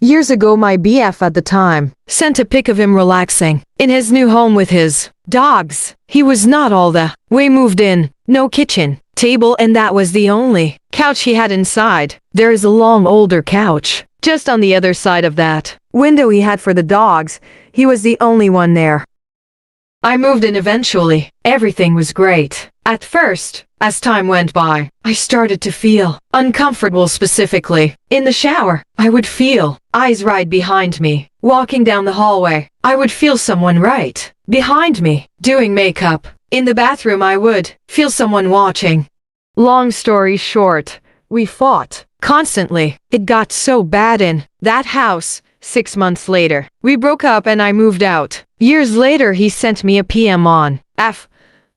Years ago, my BF at the time sent a pic of him relaxing in his new home with his dogs. He was not all the way moved in, no kitchen, table, and that was the only couch he had inside. There is a long older couch just on the other side of that window he had for the dogs. He was the only one there. I moved in eventually. Everything was great. At first, as time went by, I started to feel uncomfortable, specifically in the shower. I would feel eyes right behind me. Walking down the hallway, I would feel someone right behind me. Doing makeup in the bathroom, I would feel someone watching. Long story short, we fought constantly. It got so bad in that house. 6 months later, we broke up and I moved out. Years later, he sent me a PM on F.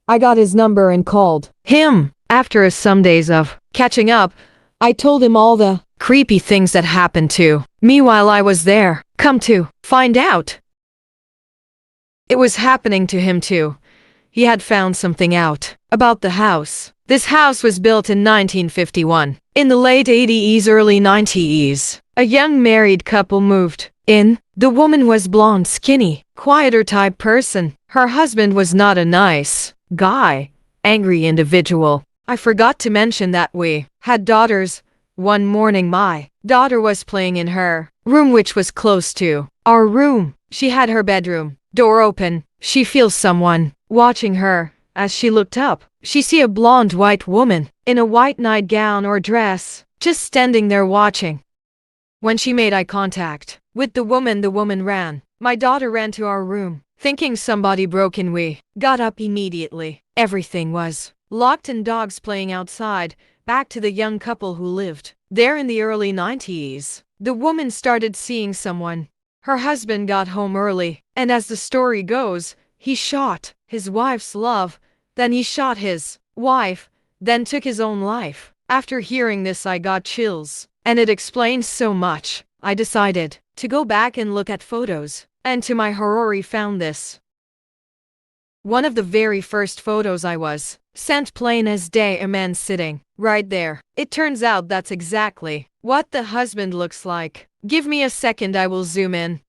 I got his number and called him. After some days of catching up, I told him all the creepy things that happened to me while I was there. Come to find out, it was happening to him too. He had found something out about the house. This house was built in 1951. In the late 80s, early 90s, a young married couple moved in. The woman was blonde, skinny, quieter type person. Her husband was not a nice guy, angry individual. I forgot to mention that we had daughters. One morning, my daughter was playing in her room, which was close to our room. She had her bedroom door open. She feels someone watching her. As she looked up, she see a blonde white woman in a white nightgown or dress, just standing there watching. When she made eye contact with the woman ran. My daughter ran to our room, thinking somebody broke in. We got up immediately. Everything was locked and dogs playing outside. Back to the young couple who lived there in the early 90s. The woman started seeing someone. Her husband got home early, and as the story goes, he shot his wife's love, then he shot his wife, then took his own life. After hearing this, I got chills, and it explains so much. I decided to go back and look at photos, and to my horror, I found this. One of the very first photos I was sent, plain as day, a man sitting right there. It turns out that's exactly what the husband looks like. Give me a second, I will zoom in.